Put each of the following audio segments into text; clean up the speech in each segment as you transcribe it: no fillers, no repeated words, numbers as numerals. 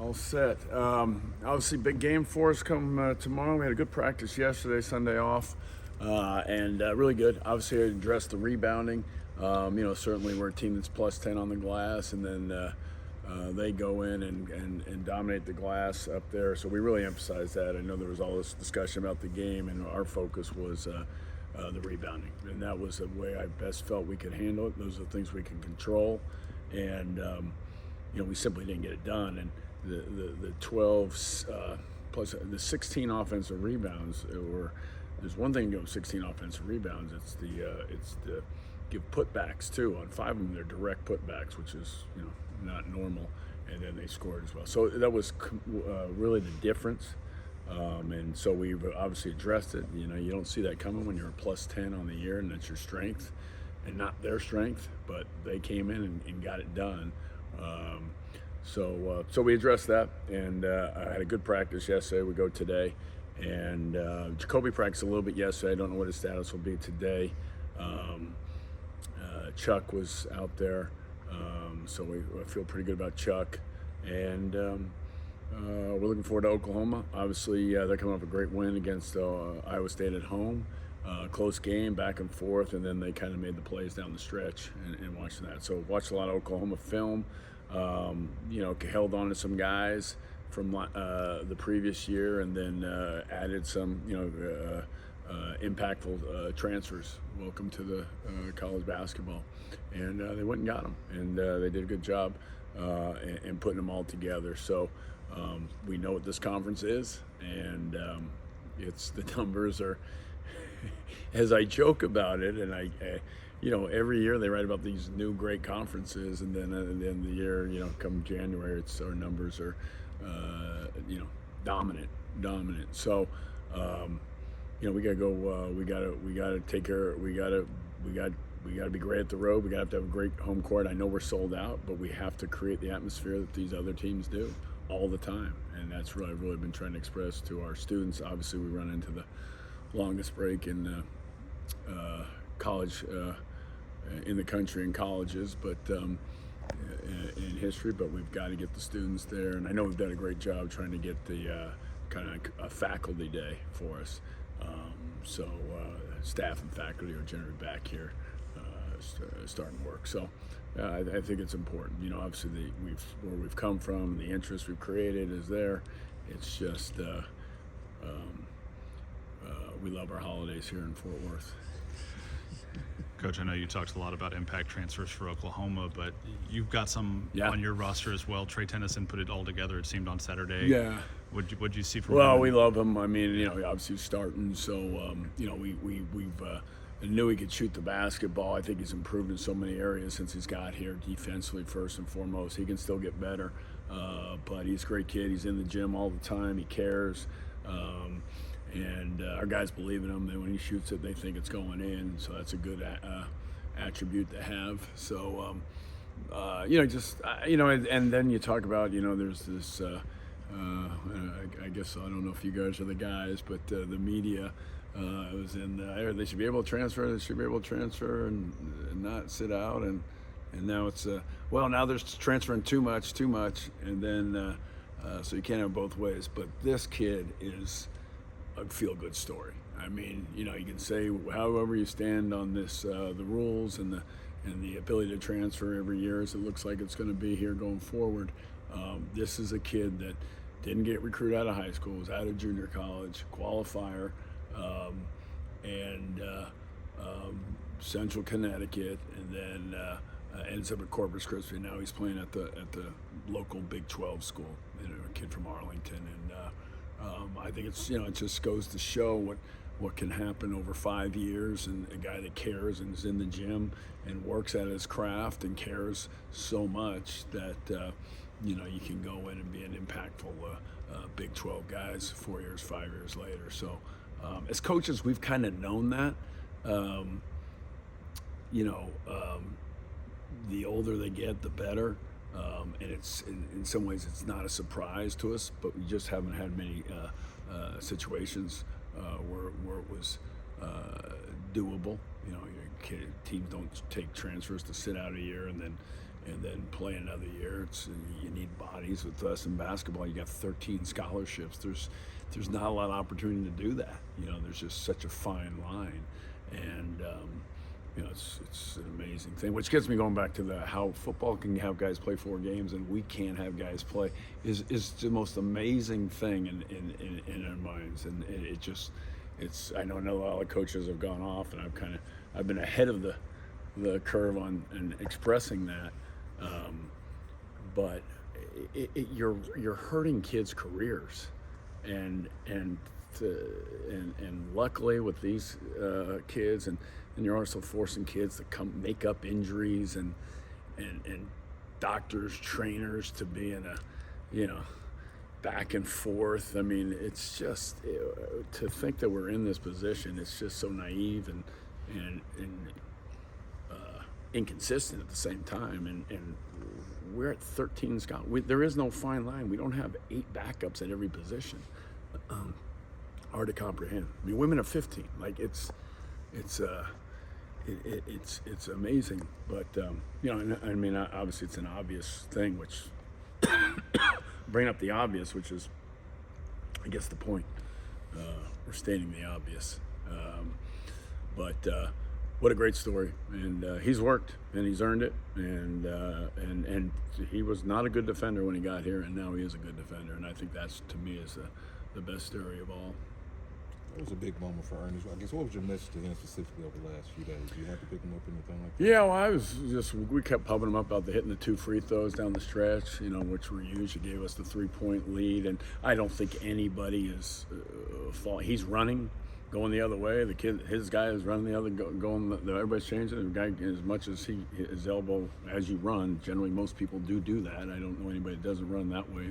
All set. Obviously, big game for us come tomorrow. We had a good practice yesterday, Sunday off, and really good. Obviously, I addressed the rebounding. Certainly we're a team that's plus 10 on the glass, and then they go in and dominate the glass up there. So we really emphasize that. I know there was all this discussion about the game, and our focus was the rebounding, and that was the way I best felt we could handle it. Those are the things we can control, and we simply didn't get it done. And the 12 plus the 16 offensive rebounds, or there's one thing to go 16 offensive rebounds. It's the give putbacks too. On 5 of them, they're direct putbacks, which is not normal, and then they scored as well. So that was really the difference. And so we've obviously addressed it. You don't see that coming when you're a plus 10 on the year, and that's your strength, and not their strength. But they came in and got it done. So we addressed that, and I had a good practice yesterday. We go today, and Jacoby practiced a little bit yesterday. I don't know what his status will be today. Chuck was out there, so I feel pretty good about Chuck, and we're looking forward to Oklahoma. Obviously, they're coming off a great win against Iowa State at home. Close game, back and forth, and then they kind of made the plays down the stretch and watching that. So watched a lot of Oklahoma film. Held on to some guys from the previous year, and then added some, impactful transfers. Welcome to the college basketball, and they went and got them, and they did a good job in putting them all together. So we know what this conference is, and it's the numbers are. As I joke about it, and I every year they write about these new great conferences, and then at the end of the year, come January, our numbers are, dominant. So, we gotta go. We gotta take care. We gotta be great at the road. We gotta have a great home court. I know we're sold out, but we have to create the atmosphere that these other teams do all the time, and that's what I've really been trying to express to our students. Obviously, we run into the longest break in college in the country in colleges, but in history. But we've got to get the students there, and I know we've done a great job trying to get the kind of a faculty day for us. So staff and faculty are generally back here starting work. So I think it's important. Obviously where we've come from, the interest we've created is there. It's just we love our holidays here in Fort Worth. Coach, I know you talked a lot about impact transfers for Oklahoma, but you've got some on your roster as well. Trey Tennyson put it all together, it seemed, on Saturday. Yeah. What'd you see from him? Well, we love him. I mean, obviously starting, so we've knew he could shoot the basketball. I think he's improved in so many areas since he's got here. Defensively, first and foremost, he can still get better. But he's a great kid. He's in the gym all the time. He cares. And our guys believe in him. And when he shoots it, they think it's going in. So that's a good attribute to have. So, and then you talk about, there's this, I guess, I don't know if you guys are the guys, but the media was in there. They should be able to transfer. They should be able to transfer and not sit out. And now it's, now there's transferring too much. And then, so you can't have both ways. But this kid is a feel-good story. I mean, you can say however you stand on this, the rules and the ability to transfer every year, as it looks like it's going to be here going forward. This is a kid that didn't get recruited out of high school, was out of junior college, qualifier, and Central Connecticut, and then ends up at Corpus Christi. Now he's playing at the local Big 12 school. A kid from Arlington, and I think it's it just goes to show what can happen over 5 years, and a guy that cares and is in the gym and works at his craft and cares so much that you can go in and be an impactful Big 12 guys 4 years, 5 years later. So as coaches, we've kind of known that. The older they get, the better. And it's in some ways it's not a surprise to us, but we just haven't had many situations where it was doable. Teams don't take transfers to sit out a year and then and then play another year. You need bodies. With us in basketball, you got 13 scholarships. There's not a lot of opportunity to do that. There's just such a fine line, and it's an amazing thing. Which gets me going back to how football can have guys play 4 games and we can't have guys play is the most amazing thing in our minds. And I know a lot of coaches have gone off, and I've been ahead of the curve on expressing that, but you're hurting kids' careers, and luckily with these kids, and you're also forcing kids to make up injuries and doctors, trainers to be in a back and forth. I mean, it's just to think that we're in this position. It's just so naive and inconsistent at the same time. And we're at 13 scouts. There is no fine line. We don't have 8 backups at every position. Hard to comprehend. I mean, women are 15. Like it's amazing. But I mean, obviously it's an obvious thing, which bring up the obvious, which is, I guess, the point. We're stating the obvious. But what a great story, and he's worked and he's earned it, and he was not a good defender when he got here, and now he is a good defender, and I think that's, to me, is the best story of all. That was a big moment for Ernest. I guess, what was your message to him specifically over the last few days? Do you have to pick him up anything like that? Yeah, well, we kept pumping him up about hitting the 2 free throws down the stretch, which were huge. He gave us the 3-point lead, and I don't think anybody is fault. He's running, going the other way. His guy is running the other, going. Everybody's changing. The guy, as much as his elbow as you run, generally most people do that. I don't know anybody that doesn't run that way,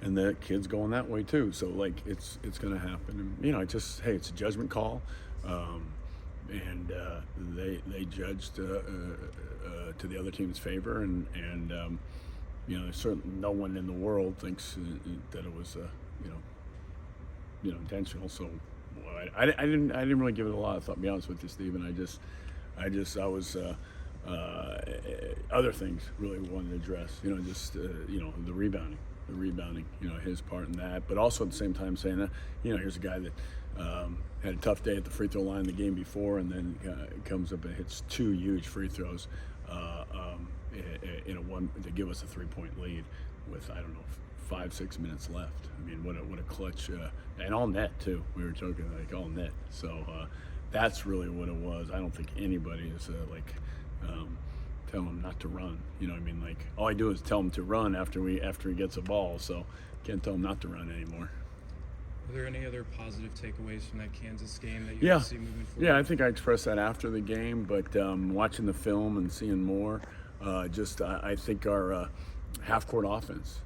and the kid's going that way too. So it's going to happen. And it's a judgment call, and they judged to the other team's favor, and there's certainly no one in the world thinks that it was intentional. So I didn't really give it a lot of thought, to be honest with you, Stephen. I was other things really wanted to address. The rebounding, his part in that, but also at the same time saying that, here's a guy that had a tough day at the free throw line the game before, and then comes up and hits 2 huge free throws in one to give us a 3-point lead with 5-6 minutes left. I mean, what a clutch, and all net too. We were joking, like, all net. So that's really what it was. I don't think anybody is tell him not to run. Like, all I do is tell him to run after he gets a ball. So can't tell him not to run anymore. Are there any other positive takeaways from that Kansas game that you see moving forward? Yeah, I think I expressed that after the game, but watching the film and seeing more, I think our half-court offense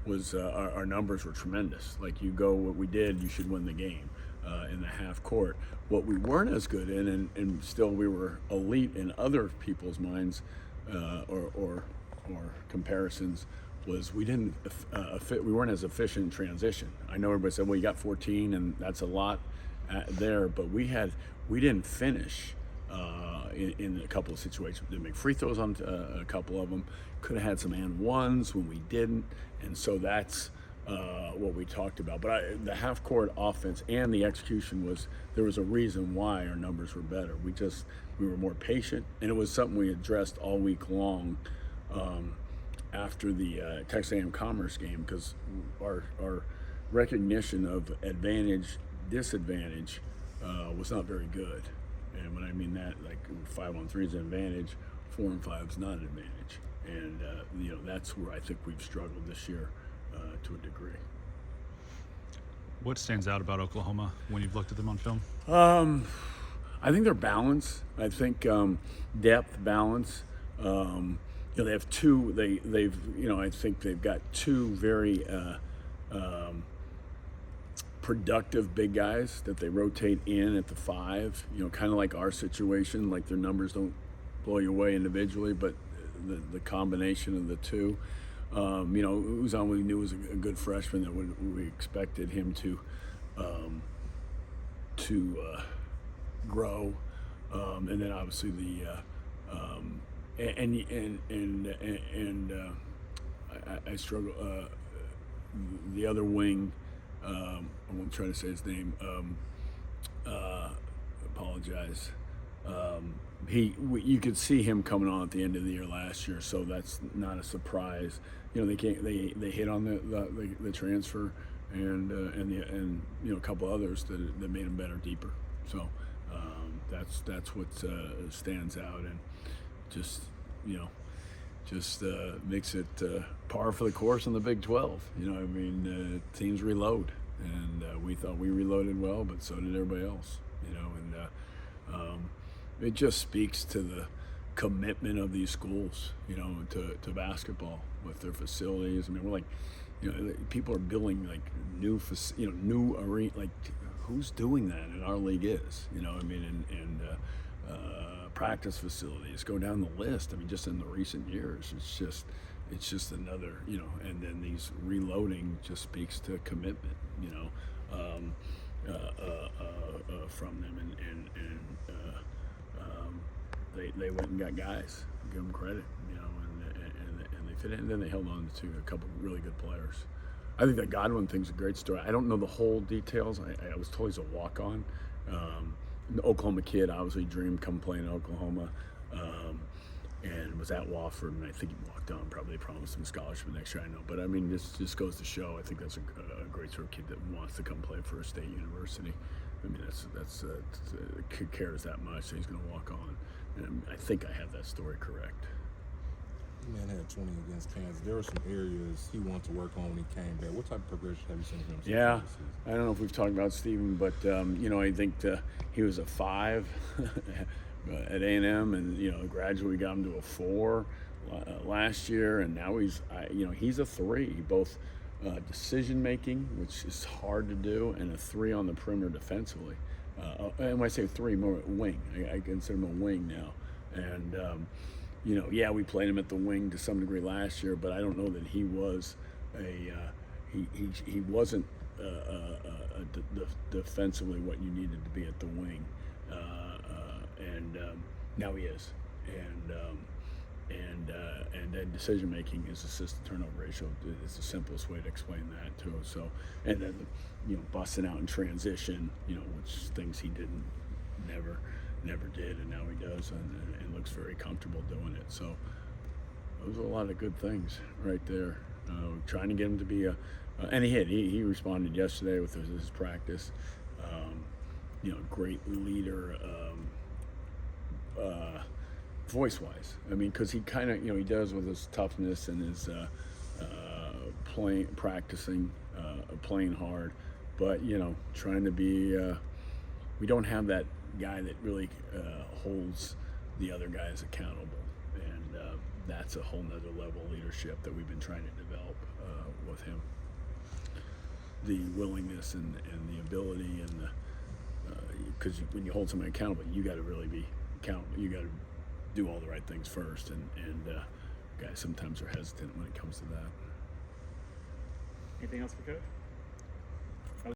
was our numbers were tremendous. Like, what we did, you should win the game in the half court. What we weren't as good in, and still we were elite in other people's minds or comparisons, was we weren't as efficient in transition. I know everybody said, well, you got 14 and that's a lot there, but we didn't finish in a couple of situations. We didn't make free throws on a couple of them. Could have had some and ones when we didn't, and so that's what we talked about. But the half-court offense and the execution there was a reason why our numbers were better. We were more patient, and it was something we addressed all week long after the Texas A&M Commerce game, because our recognition of advantage, disadvantage was not very good. And when I mean that, like 5-on-3 is an advantage, 4-on-5 is not an advantage. And that's where I think we've struggled this year to a degree. What stands out about Oklahoma when you've looked at them on film? I think their balance. I think depth, balance. They have two. I think they've got 2 very productive big guys that they rotate in at the 5. Kind of like our situation. Like, their numbers don't blow you away individually, but the combination of the 2. Uzan, we knew was a good freshman that we expected him to grow, and then obviously I struggle. The other wing, I won't try to say his name. Apologize. You could see him coming on at the end of the year last year, so that's not a surprise. You know, they hit on the transfer and a couple others that made him better, deeper. So that's what stands out, and just makes it par for the course in the Big 12. You know, I mean, teams reload, and we thought we reloaded well, but so did everybody else. You know, and it just speaks to the commitment of these schools, you know, to basketball with their facilities. I mean, we're like, you know, people are building like new arena. Like, who's doing that? And our league is, you know, I mean, and practice facilities, go down the list. I mean, just in the recent years, it's just another, you know, and then these reloading just speaks to commitment, you know, from them, and they went and got guys, give them credit, you know, and they fit in, and then they held on to a couple of really good players. I think that Godwin thing's a great story. I don't know the whole details. I was told he's a walk-on. An Oklahoma kid, obviously dreamed come play in Oklahoma, and was at Wofford, and I think he walked on. Probably promised him a scholarship next year. I know, but I mean, this just goes to show. I think that's a great sort of kid that wants to come play for a state university. I mean, that's kid cares that much, so he's going to walk on. And I think I have that story correct. Man had 20 against Kansas. There were some areas he wanted to work on when he came back. What type of progression have you seen from him? Yeah, I don't know if we've talked about Stephen, but you know, I think he was a 5 at A&M, and you know, gradually we got him to a 4 last year, and now he's a 3, both decision making, which is hard to do, and a 3 on the perimeter defensively. And when I say 3, more wing, I consider him a wing now, and. You know, yeah, we played him at the wing to some degree last year, but I don't know that he was he wasn't defensively what you needed to be at the wing, and now he is, and then decision making, his assist to turnover ratio is the simplest way to explain that too. So, and then you know, busting out in transition, you know, which things he never did, and now he does, and looks very comfortable doing it. So those are a lot of good things right there. Trying to get him to be and he responded yesterday with his practice. You know, great leader, voice-wise. I mean, because he kind of, you know, he does with his toughness and his practicing, playing hard, but you know, trying to be. We don't have that guy that really holds the other guys accountable, and that's a whole nother level of leadership that we've been trying to develop with him. The willingness and the ability, and because when you hold somebody accountable, you got to really be accountable. You got to do all the right things first, and guys sometimes are hesitant when it comes to that. Anything else for Coach?